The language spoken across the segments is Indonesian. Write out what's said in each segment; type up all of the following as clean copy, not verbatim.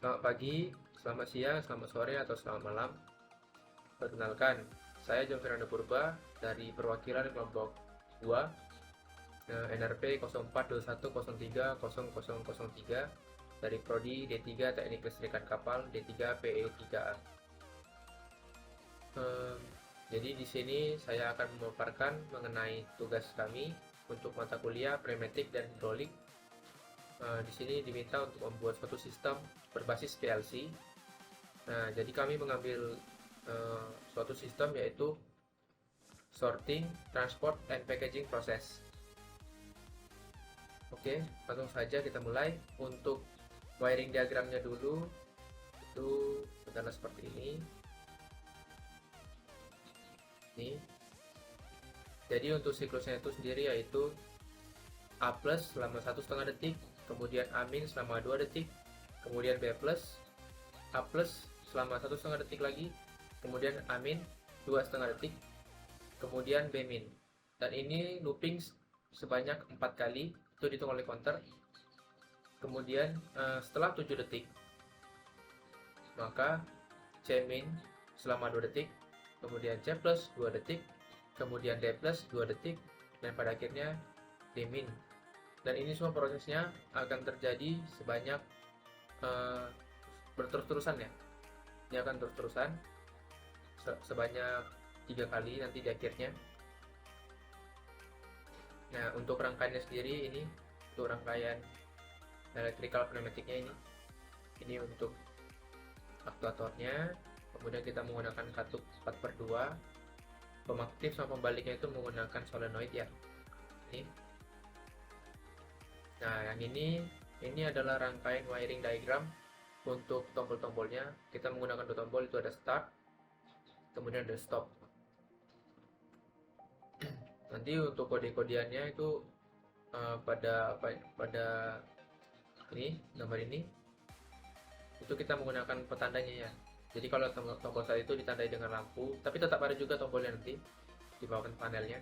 Selamat pagi, selamat siang, selamat sore, atau selamat malam. Perkenalkan, saya John Fernando Purba dari perwakilan kelompok 2 NRP 0421030003 dari Prodi D3 Teknik Listrikan Kapal D3 PE3A. Ehm, jadi di sini saya akan memaparkan mengenai tugas kami untuk mata kuliah Pneumatik dan Hidrolik. Di sini diminta untuk membuat suatu sistem berbasis PLC. Nah, jadi kami mengambil suatu sistem yaitu sorting, transport, and packaging process. Oke, langsung saja kita mulai. Untuk wiring diagramnya dulu, itu adalah seperti ini. Nih. Jadi untuk siklusnya itu sendiri yaitu A plus selama 1,5 detik, kemudian A min selama 2 detik, kemudian B plus, A plus selama 1,5 detik lagi, kemudian A min 2,5 detik, kemudian B min. Dan ini looping sebanyak 4 kali, itu dihitung oleh counter. Kemudian setelah 7 detik, maka C min selama 2 detik, kemudian C plus 2 detik, kemudian D plus 2 detik, dan pada akhirnya D min. Dan ini semua prosesnya akan terjadi sebanyak berterus-terusan ya. Ini akan terus-terusan sebanyak 3 kali nanti di akhirnya. Nah, untuk rangkaiannya sendiri ini untuk rangkaian electrical pneumatiknya ini untuk aktuatornya, kemudian kita menggunakan katup 4/2, pemaktif sama pembaliknya itu menggunakan solenoid ya. Ini. Nah, yang ini adalah rangkaian wiring diagram untuk tombol-tombolnya. Kita menggunakan dua tombol, itu ada start, kemudian ada stop. Nanti untuk kode-kodeannya itu pada ini gambar ini itu kita menggunakan petandanya ya. Jadi kalau tombol start itu ditandai dengan lampu, tapi tetap ada juga tombolnya nanti di bawah panelnya.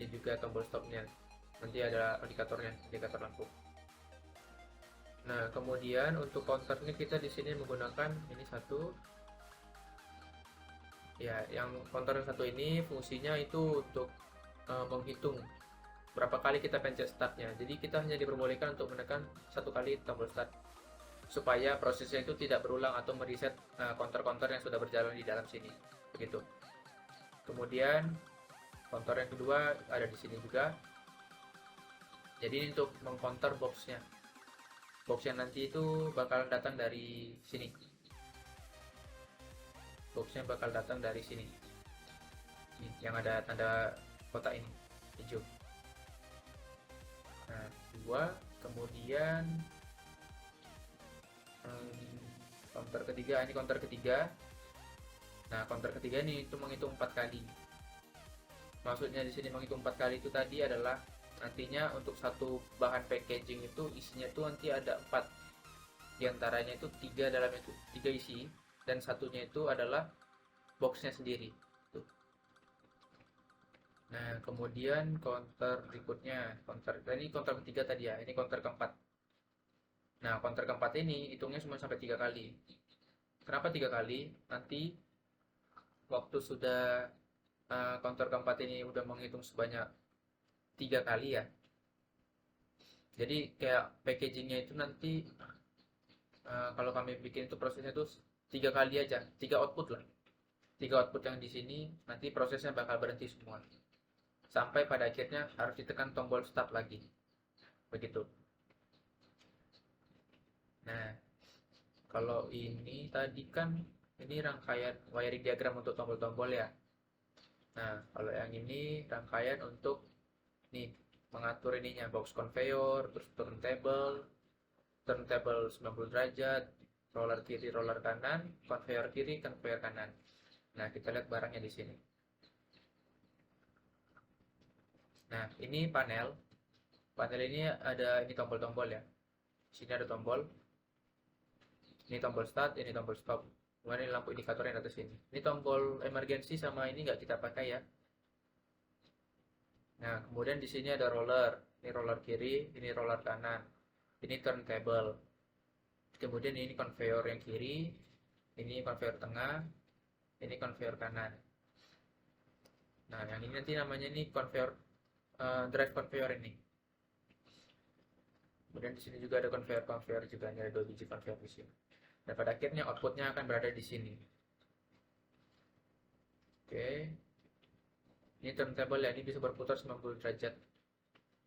Ini juga tombol stopnya, nanti ada indikator lampu. Nah, kemudian untuk counternya kita di sini menggunakan ini satu. Ya, yang counter yang satu ini fungsinya itu untuk menghitung berapa kali kita pencet startnya. Jadi kita hanya diperbolehkan untuk menekan satu kali tombol start supaya prosesnya itu tidak berulang atau mereset counter-counter yang sudah berjalan di dalam sini. Begitu. Kemudian counter yang kedua ada di sini juga. Jadi ini untuk mengcounter boxnya. Box yang nanti itu bakalan datang dari sini. Boxnya bakal datang dari sini. Ini, yang ada tanda kotak ini, hijau. Nah, dua. Kemudian counter ketiga, ini counter ketiga. Nah, counter ketiga ini itu menghitung 4 kali. Maksudnya di sini menghitung 4 kali itu tadi adalah nantinya untuk satu bahan packaging itu isinya itu nanti ada 4. Di antaranya itu 3 dalamnya itu 3 isi dan satunya itu adalah boxnya sendiri. Tuh. Nah, kemudian counter berikutnya, counter ketiga tadi ya, ini counter keempat. Nah, counter keempat ini hitungnya cuma sampai 3 kali. Kenapa 3 kali? Nanti waktu sudah counter keempat ini udah menghitung sebanyak 3 kali ya. Jadi kayak packagingnya itu nanti kalau kami bikin itu prosesnya itu 3 kali aja, 3 output lah. 3 output yang di sini nanti prosesnya bakal berhenti semua. Sampai pada akhirnya harus ditekan tombol start lagi. Begitu. Nah, kalau ini tadi kan ini rangkaian wiring diagram untuk tombol-tombol ya. Nah, kalau yang ini rangkaian untuk nih mengatur ininya box conveyor, terus turntable 90 derajat, roller kiri, roller kanan, conveyor kiri, conveyor kanan. Nah, kita lihat barangnya di sini. Nah, ini panel. Panel ini ada ini tombol-tombol ya. Sini ada tombol. Ini tombol start, ini tombol stop. Kemudian ini lampu indikator yang atas sini. Ini tombol emergency sama ini nggak kita pakai ya. Nah, kemudian di sini ada roller. Ini roller kiri, ini roller kanan. Ini turntable. Kemudian ini conveyor yang kiri, ini conveyor tengah, ini conveyor kanan. Nah, yang ini nanti namanya ini conveyor drive conveyor ini. Kemudian di sini juga ada conveyor juga, ada 2 biji conveyor di sini. Dan pada akhirnya outputnya akan berada di sini. Oke, ini turntable ya, ini bisa berputar 90 derajat.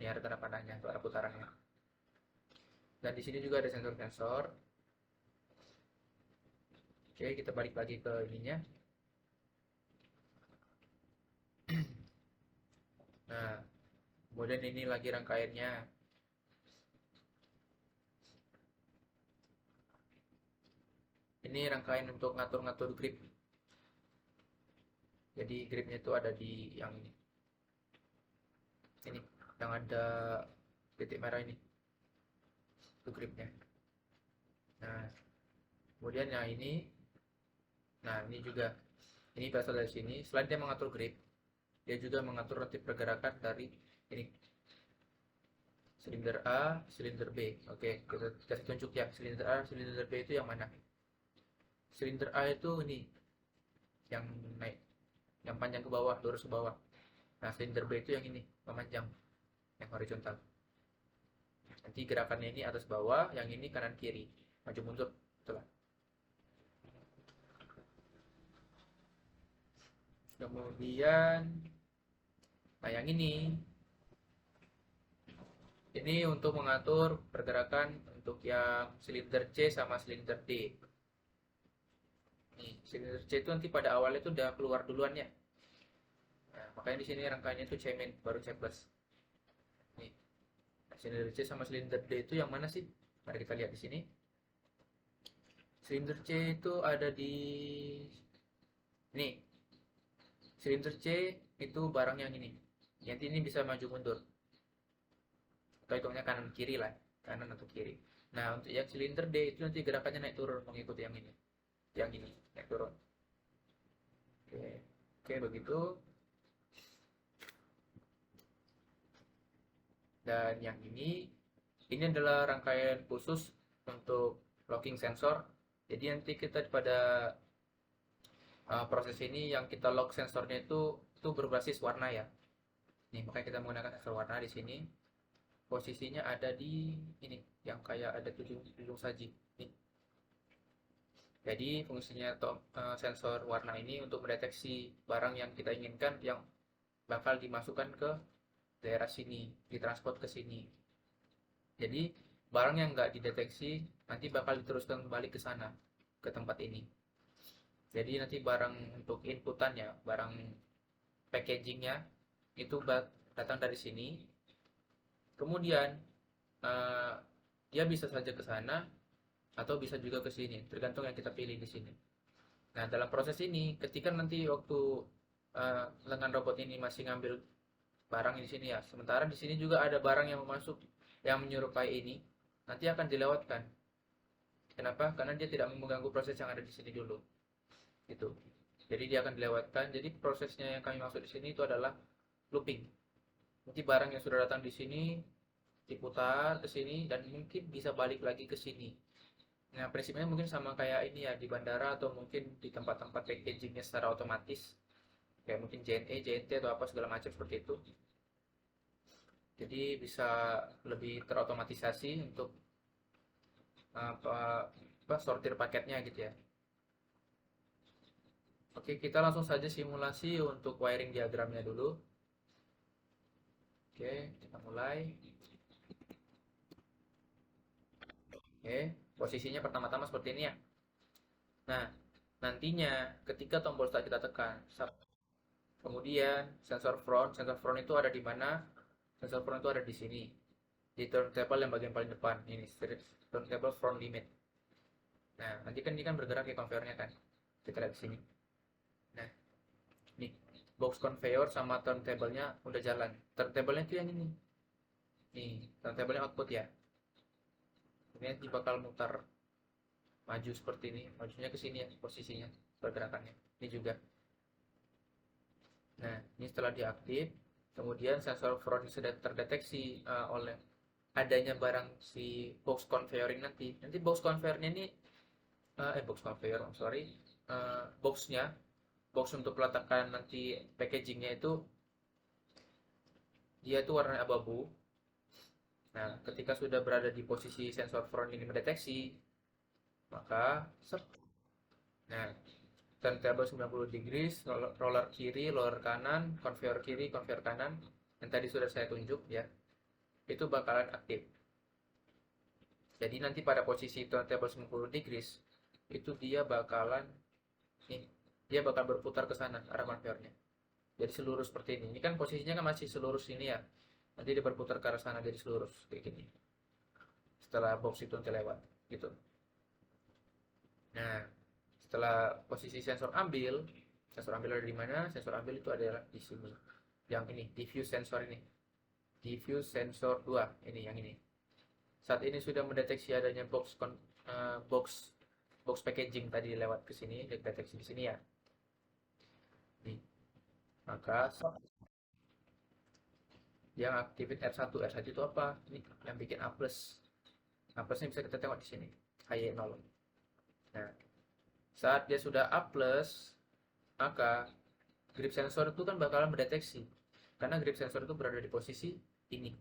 Ini ada tanda panahnya untuk arah putarannya. Dan di sini juga ada sensor-sensor. Oke, kita balik lagi ke ininya. Nah, kemudian ini lagi rangkaiannya. Ini rangkaian untuk ngatur-ngatur grip. Jadi gripnya itu ada di yang ini, yang ada titik merah ini. Itu gripnya. Nah, kemudian yang ini, nah ini juga, ini berasal dari sini. Selain dia mengatur grip, dia juga mengatur nanti pergerakan dari ini, silinder A, silinder B. Oke, kita kasih tunjuk ya, silinder A, silinder B itu yang mana? Silinder A itu ini, yang naik, yang panjang ke bawah, lurus ke bawah. Nah, silinder B itu yang ini, memanjang, yang horizontal. Nanti gerakannya ini atas bawah, yang ini kanan kiri, maju mundur, itulah. Kemudian, nah yang ini untuk mengatur pergerakan untuk yang silinder C sama silinder D. Nih, silinder C itu nanti pada awalnya itu udah keluar duluan ya. Nah, makanya di sini rangkaiannya itu C min baru C plus. Nih, nah, silinder C sama silinder D itu yang mana sih? Mari kita lihat di sini. Silinder C itu ada di nih. Silinder C itu barang yang ini. Nanti ini bisa maju mundur. Atau hitungnya kanan kiri lah, kanan atau kiri. Nah, untuk yang silinder D itu nanti gerakannya naik turun mengikuti yang ini. Yang ini naik turun. Oke. Oke, begitu. Dan yang ini adalah rangkaian khusus untuk locking sensor. Jadi nanti kita pada proses ini yang kita lock sensornya itu berbasis warna ya. Nih, makanya kita menggunakan sensor warna di sini. Posisinya ada di ini, yang kayak ada tujuh saji. Nih. Jadi fungsinya sensor warna ini untuk mendeteksi barang yang kita inginkan yang bakal dimasukkan ke daerah sini, ditransport ke sini. Jadi barang yang nggak dideteksi nanti bakal diteruskan kembali ke sana, ke tempat ini. Jadi nanti barang untuk inputannya, barang packagingnya itu datang dari sini. Kemudian uh, dia bisa saja ke sana atau bisa juga ke sini, tergantung yang kita pilih di sini. Nah, dalam proses ini, ketika nanti waktu lengan robot ini masih ngambil barang di sini ya, sementara di sini juga ada barang yang masuk yang menyerupai ini, nanti akan dilewatkan. Kenapa? Karena dia tidak mengganggu proses yang ada di sini dulu. Gitu. Jadi dia akan dilewatkan. Jadi prosesnya yang kami maksud di sini itu adalah looping. Nanti barang yang sudah datang di sini diputar ke sini dan mungkin bisa balik lagi ke sini. Nah, prinsipnya mungkin sama kayak ini ya di bandara atau mungkin di tempat-tempat packagingnya secara otomatis. Kayak mungkin JNE, JNT atau apa segala macam seperti itu. Jadi bisa lebih terotomatisasi untuk apa sortir paketnya gitu ya. Oke, kita langsung saja simulasi untuk wiring diagramnya dulu. Oke, kita mulai. Oke, posisinya pertama-tama seperti ini ya. Nah, nantinya ketika tombol start kita tekan, kemudian sensor front itu ada di mana? Sensor front itu ada di sini, di turntable yang bagian paling depan. Ini turntable front limit. Nah, nanti kan ini kan bergerak ya conveyornya kan. Kita lihat di sini. Nah, nih box conveyor sama turntable-nya udah jalan. Turntable-nya itu yang ini. Nih, turntable-nya output ya. Ini nanti bakal mutar maju seperti ini, majunya ke sini ya posisinya pergerakannya. Ini juga. Nah, ini setelah diaktif, kemudian sensor front sudah terdeteksi oleh adanya barang si box conveyor ini nanti box conveyornya ini box conveyor sorry, boxnya box untuk peletakan nanti packagingnya itu dia itu warna abu-abu. Nah, ketika sudah berada di posisi sensor front ini mendeteksi, maka sep, nah turntable 90 degrees, roller kiri, roller kanan, conveyor kiri, conveyor kanan, yang tadi sudah saya tunjuk ya, itu bakalan aktif. Jadi nanti pada posisi turntable 90 degrees, itu dia bakalan nih, dia bakal berputar ke sana arah conveyornya. Jadi seluruh seperti ini. Ini kan posisinya kan masih seluruh sini ya. Nanti dia berputar ke arah sana jadi seluruh kayak gini. Setelah box itu nanti lewat gitu. Nah, setelah posisi sensor ambil ada di mana? Sensor ambil itu adalah di sini. Yang ini, diffuse sensor ini. Diffuse sensor 2, ini yang ini. Saat ini sudah mendeteksi adanya box box packaging tadi lewat ke sini, deteksi di sini ya. Nih, maka yang aktifin R1. R1 itu apa? Ini yang bikin A+. A plusnya bisa kita tengok di sini. HY0. Nah, saat dia sudah A+, maka grip sensor itu kan bakalan mendeteksi. Karena grip sensor itu berada di posisi ini.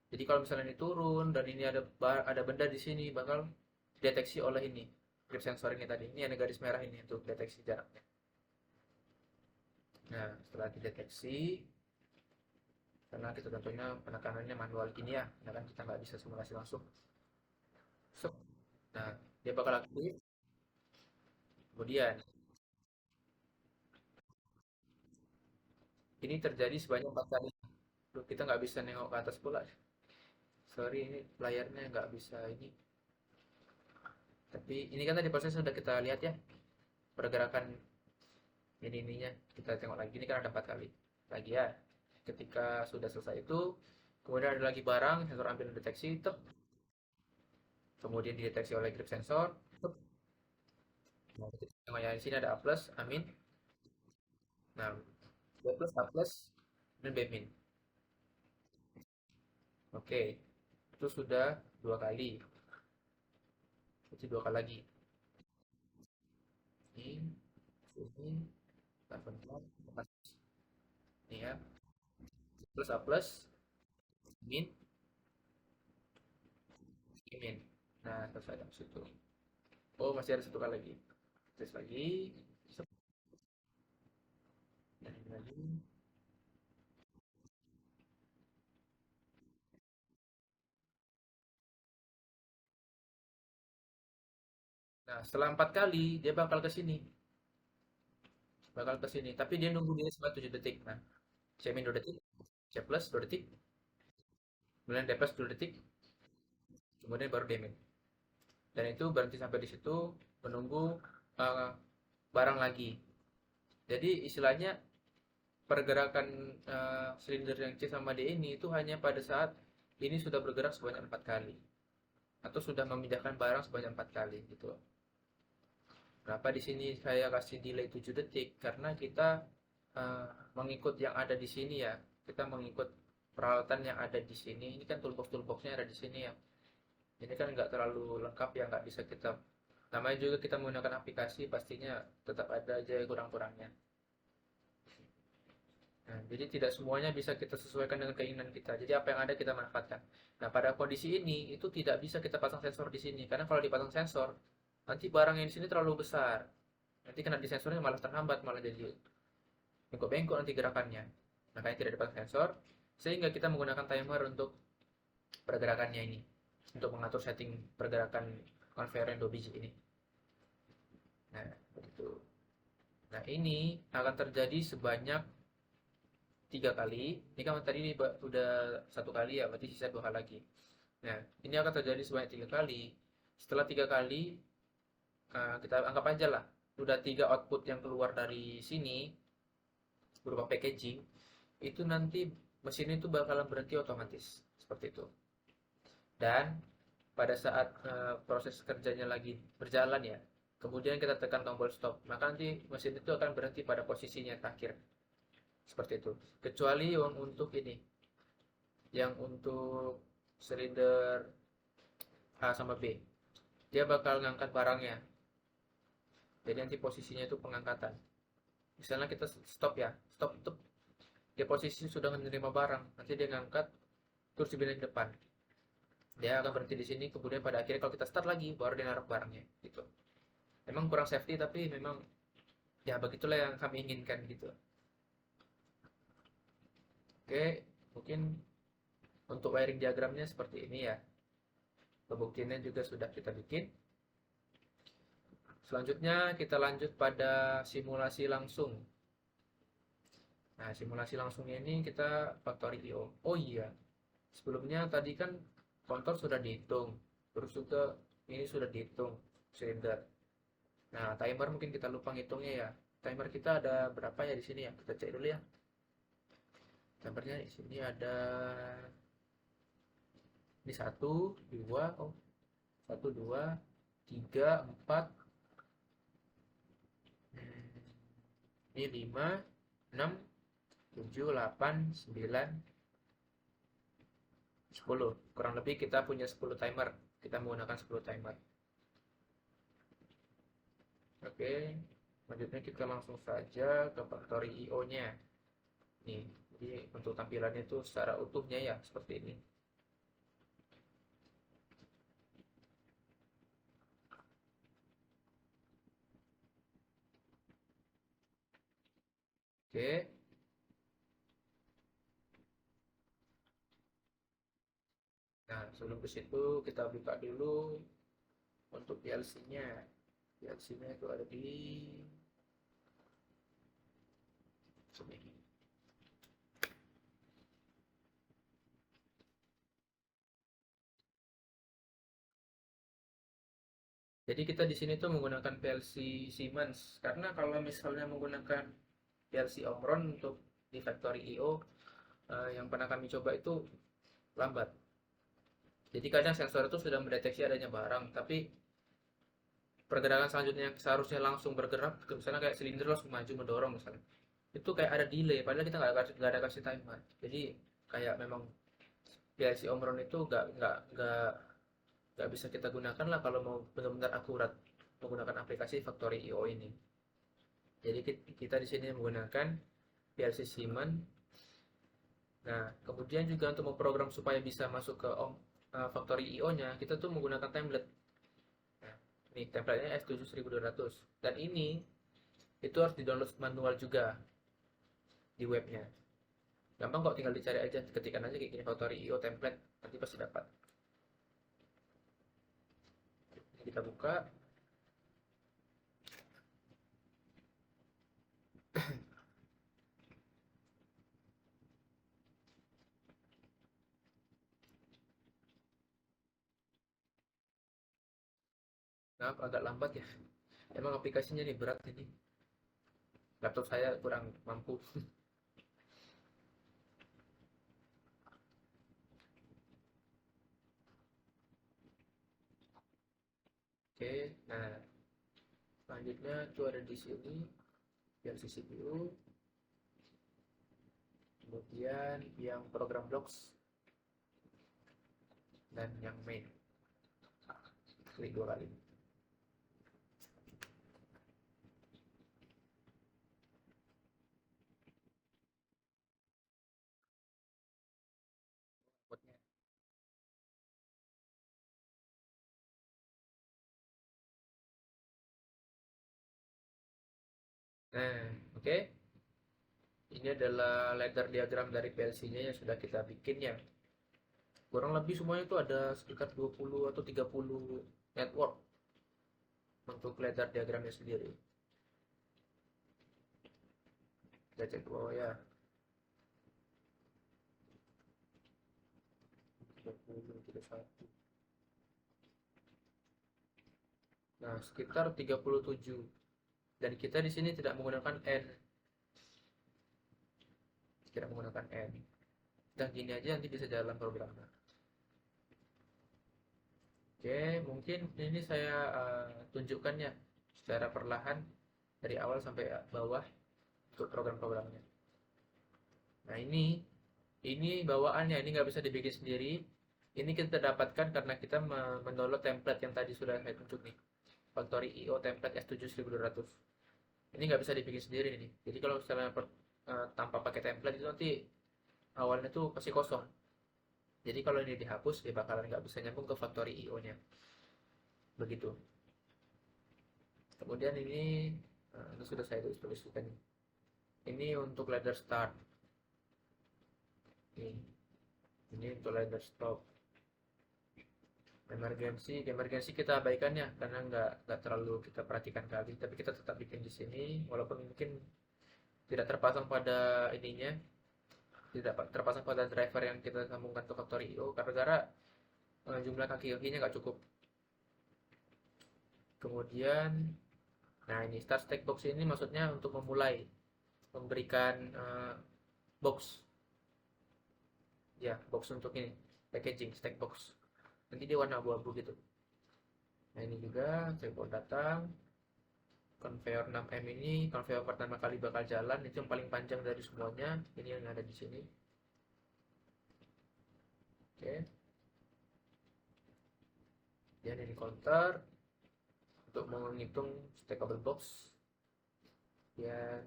Jadi kalau misalnya ini turun dan ini ada benda di sini bakal deteksi oleh ini. Grip sensor ini tadi. Ini ada garis merah ini untuk deteksi jaraknya. Nah, setelah dideteksi, karena kita tentunya penekanannya manual gini ya, karena kan kita nggak bisa simulasi langsung. Nah, dia bakal aktif. Kemudian, ini terjadi sebanyak 4 kali. Loh, kita nggak bisa nengok ke atas pula. Sorry, ini layarnya nggak bisa ini. Tapi ini kan tadi proses sudah kita lihat ya. Pergerakan ininya. Kita tengok lagi, ini kan ada 4 kali. Lagi ya. Ketika sudah selesai itu, kemudian ada lagi barang, sensor ambil deteksi, tep. Kemudian dideteksi oleh grip sensor, tep. Nah, kita tengok ya, di sini ada A+, amin. Nah, B+, A+, dan B min. Oke, itu sudah 2 kali. Itu 2 kali lagi. Ini 18, ini ya. Plus A plus, min, min. Nah, selesai dari situ. Oh, masih ada 1 kali lagi. Tes lagi. Dan ini lagi. Nah, setelah 4 kali, dia bakal ke sini. Bakal ke sini. Tapi dia nunggu dia sekitar 7 detik. Nah, C min 2 detik. C plus 2 detik. Kemudian D plus 2 detik. Kemudian baru D min. Dan itu berhenti sampai di situ. Menunggu uh, barang lagi. Jadi istilahnya pergerakan silinder yang C sama D ini itu hanya pada saat ini sudah bergerak sebanyak 4 kali atau sudah memindahkan barang sebanyak 4 kali gitu. Kenapa di sini saya kasih delay 7 detik? Karena kita uh, mengikut yang ada di sini ya. Kita mengikut peralatan yang ada di sini. Ini kan toolbox-toolboxnya ada di sini ya. Ini kan nggak terlalu lengkap ya, nggak bisa kita. Namanya juga kita menggunakan aplikasi, pastinya tetap ada aja kurang-kurangnya. Nah, jadi tidak semuanya bisa kita sesuaikan dengan keinginan kita. Jadi apa yang ada kita manfaatkan. Nah, pada kondisi ini itu tidak bisa kita pasang sensor di sini karena kalau dipasang sensor nanti barang yang di sini terlalu besar. Nanti kena di sensornya malah terhambat, malah jadi bengkok-bengkok nanti gerakannya. Makanya tidak dipasang sensor sehingga kita menggunakan timer untuk pergerakannya ini. Untuk mengatur setting pergerakan conveyor yang 2 biji ini. Nah, begitu. Nah, ini akan terjadi sebanyak 3 kali. Ini kan tadi ini udah 1 kali ya, berarti sisa 2 kali lagi. Nah, ini akan terjadi sebanyak 3 kali. Setelah 3 kali, kita anggap aja lah, udah 3 output yang keluar dari sini berupa packaging, itu nanti mesin itu bakalan berhenti otomatis seperti itu. Dan pada saat proses kerjanya lagi berjalan ya, kemudian kita tekan tombol stop, maka nanti mesin itu akan berhenti pada posisinya terakhir. Seperti itu. Kecuali yang untuk ini, yang untuk silinder A sama B. Dia bakal ngangkat barangnya. Jadi nanti posisinya itu pengangkatan. Misalnya kita stop ya, stop itu dia posisi sudah menerima barang, nanti dia ngangkat terus di bidang depan. Dia akan berhenti di sini, kemudian pada akhirnya kalau kita start lagi baru dia naruh barangnya gitu. Memang kurang safety tapi memang ya begitulah yang kami inginkan gitu. Oke, mungkin untuk wiring diagramnya seperti ini ya. Pembuktiannya juga sudah kita bikin. Selanjutnya kita lanjut pada simulasi langsung. Nah, simulasi langsungnya ini kita factory IO. Oh iya, sebelumnya tadi kan kontor sudah dihitung, terus juga ini sudah dihitung silinder. Nah, timer mungkin kita lupa ngitungnya ya. Timer kita ada berapa ya di sini ya? Kita cek dulu ya. Timernya di sini ada ini satu, dua, oh satu, dua, tiga, empat, ini lima, enam, tujuh, delapan, sembilan, 10. Kurang lebih kita punya 10 timer. Kita menggunakan 10 timer. Oke, selanjutnya kita langsung saja ke factory IO-nya. Nih, jadi untuk tampilannya itu secara utuhnya ya seperti ini. Oke. Nah, sebelum ke situ kita buka dulu untuk PLC-nya. PLC-nya itu ada di sini. Jadi kita di sini tuh menggunakan PLC Siemens karena kalau misalnya menggunakan PLC Omron untuk di factory IO yang pernah kami coba itu lambat. Jadi kadang sensor itu sudah mendeteksi adanya barang, tapi pergerakan selanjutnya yang seharusnya langsung bergerak, misalnya kayak silinder langsung maju mendorong misalnya, itu kayak ada delay, padahal kita nggak ada kasih timer. Jadi kayak memang PLC Omron itu nggak bisa kita gunakan lah kalau mau benar-benar akurat menggunakan aplikasi Factory IO ini. Jadi kita di sini menggunakan PLC Siemens. Nah, kemudian juga untuk memprogram supaya bisa masuk ke Factory IO-nya, kita tuh menggunakan template. Nah, ini template-nya S7200. Dan ini itu harus di-download manual juga di webnya. Gampang kok, tinggal dicari aja, ketikkan aja kayak gini Factory IO template, nanti pasti dapat. Kita buka. Nah, agak lambat ya. Emang aplikasinya nih berat ini. Laptop saya kurang mampu. Oke, nah selanjutnya itu ada di sini yang CPU, kemudian yang program blocks dan yang main. Klik dua kali. Nah, oke. Ini adalah ladder diagram dari PLC-nya yang sudah kita bikin ya. Kurang lebih semuanya itu ada sekitar 20 atau 30 network untuk ladder diagramnya sendiri. Kita cek ke bawah ya. 30, 31. Nah, sekitar 37. Dan kita di sini tidak menggunakan N. Tidak menggunakan N. Dan gini aja nanti bisa jalan programnya. Oke, mungkin ini saya tunjukkan ya secara perlahan dari awal sampai bawah untuk program-programnya. Nah ini bawaannya, ini nggak bisa dibikin sendiri. Ini kita dapatkan karena kita mendownload template yang tadi sudah saya tunjuk nih. Factory IO template S7 1200. Ini nggak bisa dibikin sendiri nih. Jadi kalau misalnya tanpa pakai template itu nanti awalnya tuh pasti kosong. Jadi kalau ini dihapus, ya bakalan nggak bisa nyambung ke factory IO-nya. Begitu. Kemudian ini sudah saya tulis-tuliskan. Ini untuk ladder start. Ini untuk ladder stop. Emergency kita abaikan ya karena nggak terlalu kita perhatikan kali. Tapi kita tetap bikin di sini, walaupun mungkin tidak terpasang pada ininya, tidak terpasang pada driver yang kita sambungkan ke factory IO karena jumlah kaki-kakinya nggak cukup. Kemudian, nah ini start stack box ini maksudnya untuk memulai memberikan box, ya box untuk ini packaging stack box. Nanti dia warna abu-abu gitu. Nah ini juga checkboard datang. Conveyor 6M ini conveyor pertama kali bakal jalan, itu yang paling panjang dari semuanya. Ini yang ada di sini. Oke. Dan ini counter untuk menghitung stackable box. Ya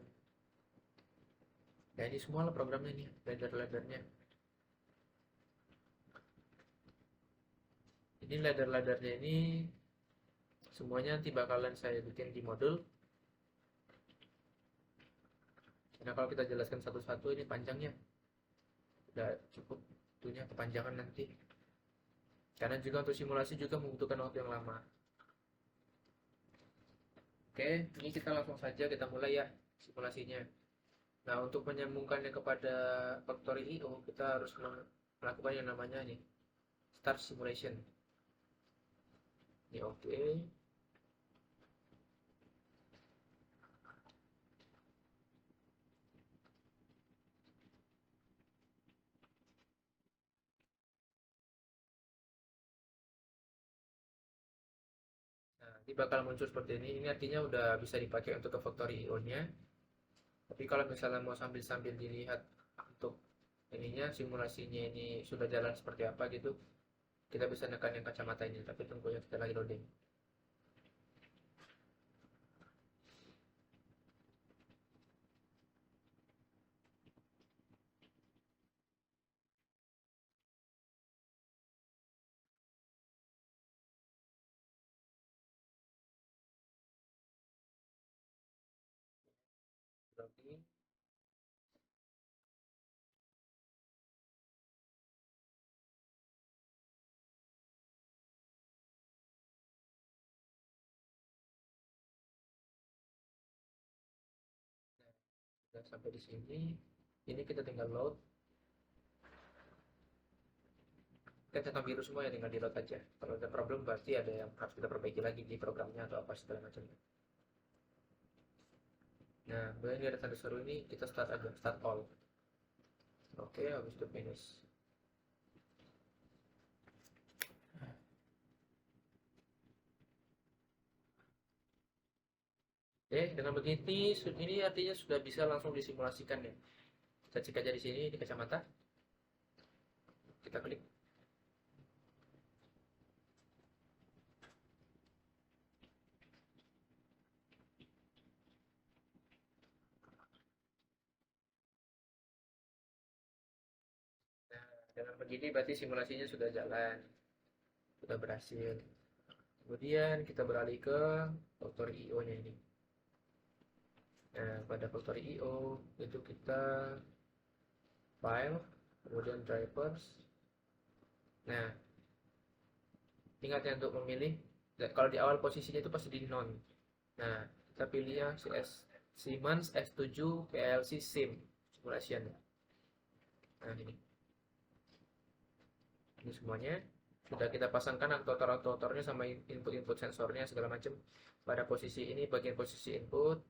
ini semua lah programnya nih, ladder-laddernya. Ini ladder-laddernya ini semuanya nanti bakalan saya bikin di modul. Karena kalau kita jelaskan satu-satu ini panjangnya udah cukup, tentunya kepanjangan nanti. Karena juga untuk simulasi juga membutuhkan waktu yang lama. Oke, ini kita langsung saja kita mulai ya simulasinya. Nah, untuk menyambungkannya kepada Factory IO, kita harus melakukan yang namanya nih start simulation. Ini oke. Nah, ini bakal muncul seperti ini. Ini artinya udah bisa dipakai untuk ke Factory IO-nya. Tapi kalau misalnya mau sambil-sambil dilihat untuk ininya simulasinya ini sudah jalan seperti apa gitu, kita bisa nekan yang kacamata ini. Tapi tunggu ya, kita lagi loading. Loading. Nah, sudah sampai di sini. Ini kita tinggal load. Kan centang biru semua ya, tinggal di load aja. Kalau ada problem berarti ada yang harus kita perbaiki lagi di programnya atau apa segala macamnya. Nah, kemudian ada tanda seru ini, kita start aja, start all. Oke, habis itu finish. Dengan begini, ini artinya sudah bisa langsung disimulasikan ya. Kita cek aja di sini di kacamata. Kita klik. Nah, dengan begini berarti simulasinya sudah jalan, sudah berhasil. Kemudian kita beralih ke Factory IO-nya ini. Nah, pada Factory IO itu kita file, kemudian drivers. Nah, ingat ya untuk memilih. Kalau di awal posisinya itu pasti di non. Nah, kita pilih yang Siemens S7 PLC SIM simulation. Nah, ini semuanya sudah kita pasangkan aktuatornya sama input-input sensornya segala macam pada posisi ini, bagian posisi input,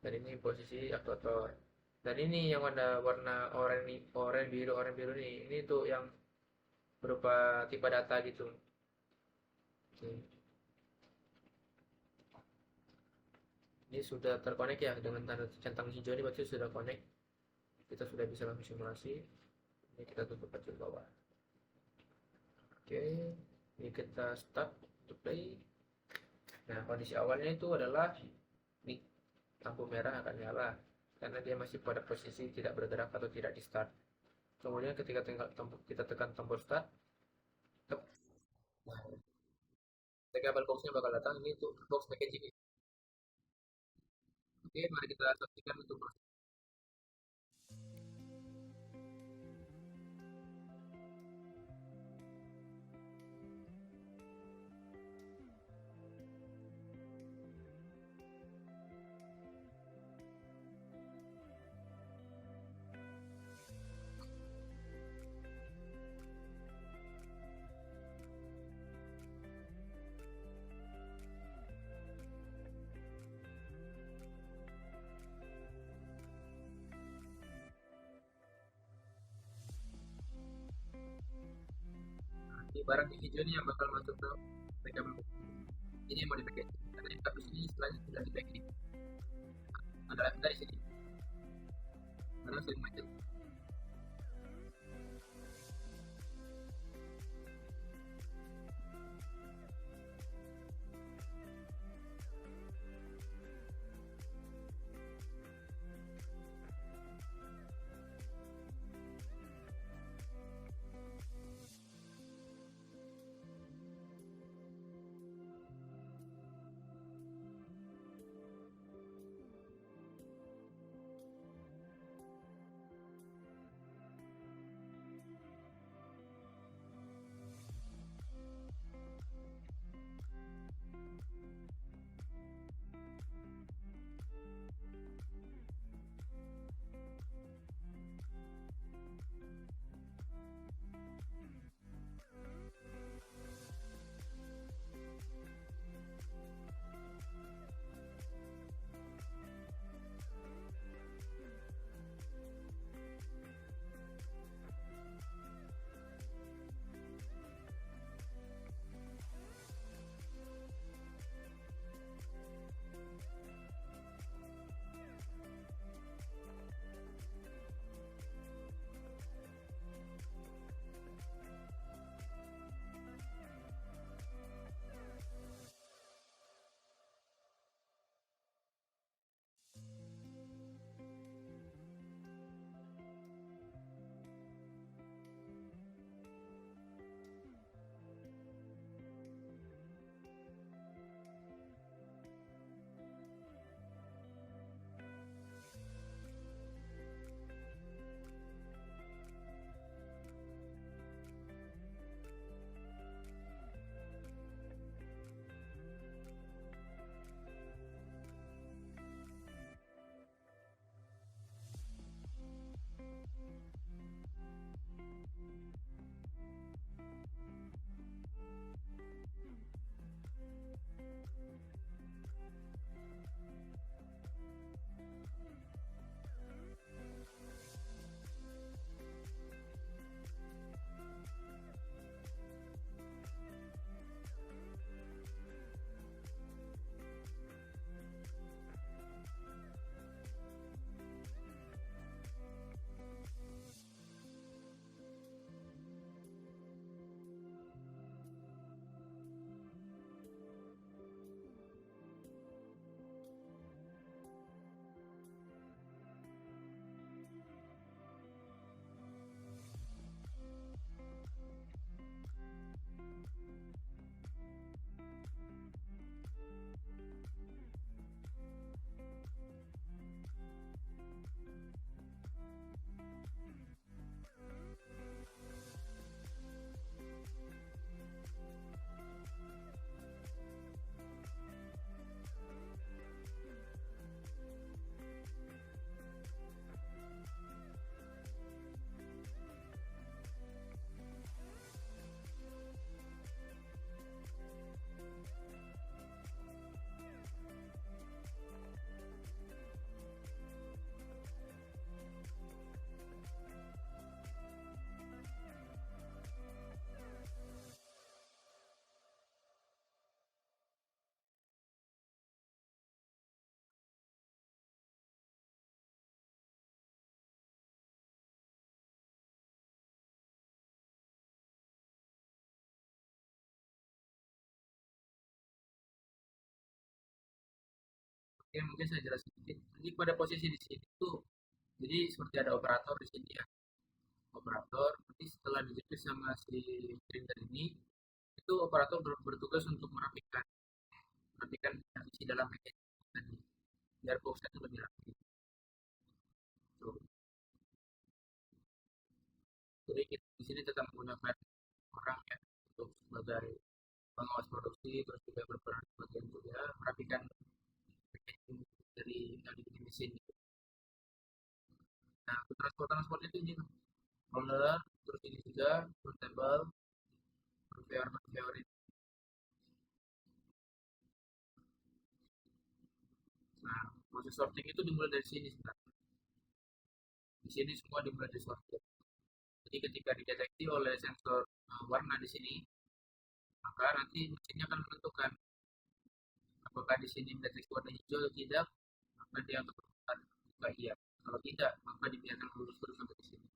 dan ini posisi aktuator. Dan ini yang warna oranye biru nih, ini tuh yang berupa tipe data gitu. Ini sudah terkonek ya dengan tanda centang hijau ini, berarti sudah connect. Kita sudah bisa langsung simulasi. Ini kita tutup aja bawah. Oke, ini kita start to play. Nah, kondisi awalnya itu adalah ini lampu merah akan nyala karena dia masih pada posisi tidak bergerak atau tidak di start. Kemudian ketika kita tekan tombol start, tep. Nah, ketika boxnya bakal datang, ini tuh box packaging. Oke, mari kita saksikan untuk proses. Ini barang di hijau ini yang bakal masuk ke packable box. Ini yang mau di packaging. Karena yang habis ini istilahnya tidak di packaging. Ada dari sini. Karena sering macet. Oke, mungkin saya jelaskan sedikit. Jadi pada posisi di sini tuh, jadi seperti ada operator di sini ya, operator. Nanti setelah dijepit sama si printer ini, itu operator bertugas untuk merapikan isi dalam packaging tadi, biar boxnya itu lebih rapi. Tuh. Jadi kita di sini tetap menggunakan orang ya untuk sebagai pengawas produksi, terus juga berperan sebagai untuk ya merapikan packaging dari yang dibikin mesin. Nah, untuk transport itu ini roller, terus ini juga portable, conveyor ini. Nah, proses sorting itu dimulai dari sini sebenarnya. Di sini semua dimulai dari sorting. Jadi ketika dideteksi oleh sensor warna di sini, maka nanti mesinnya akan menentukan apakah di sini mendeteksi warna hijau atau tidak, maka dia akan berputar jika iya. Kalau tidak, maka dibiarkan lurus terus sampai di sini.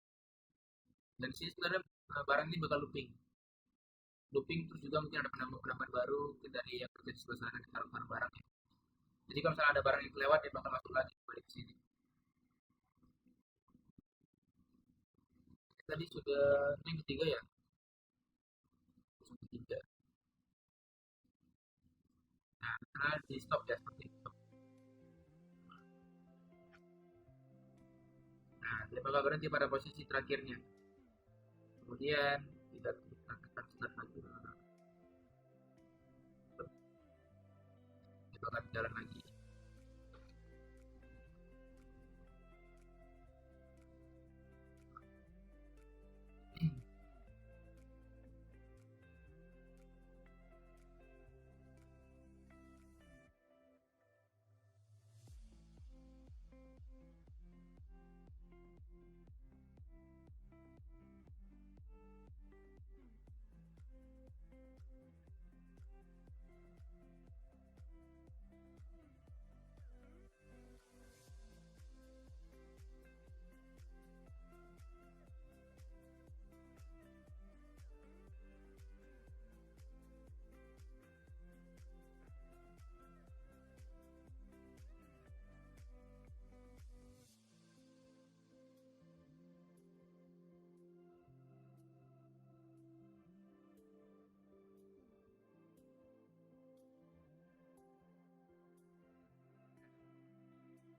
Dan di sini sebenarnya barang ini bakal looping terus juga mungkin ada penambahan baru mungkin dari yang kerja di sebelah sana ditaruh barangnya. Jadi kalau misalnya ada barang yang kelewat dia bakal masuk lagi kembali ke sini. Tadi sudah ini yang ketiga ya, yang ketiga. Nah, karena di stop ya seperti itu. Nah, dia bakal berhenti pada posisi terakhirnya. Kemudian kita tekan start lagi. Dia bakal jalan lagi.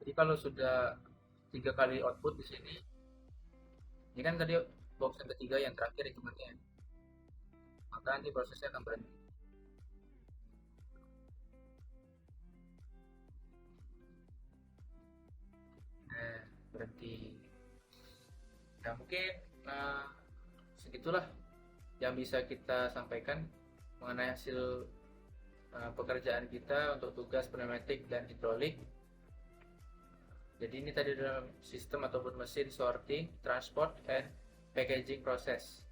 Jadi kalau sudah 3 kali output di sini, ini kan tadi box yang ketiga yang terakhir hitungannya, maka nanti prosesnya akan berhenti. Nah, berhenti. Nah, mungkin uh, segitulah yang bisa kita sampaikan mengenai hasil pekerjaan kita untuk tugas pneumatik dan hidrolik. Jadi ini tadi dalam sistem ataupun mesin sorting, transport, and packaging proses.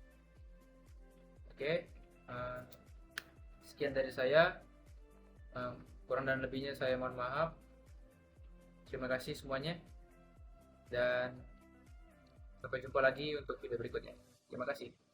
Oke, uh, sekian dari saya. Kurang dan lebihnya saya mohon maaf. Terima kasih semuanya dan sampai jumpa lagi untuk video berikutnya. Terima kasih.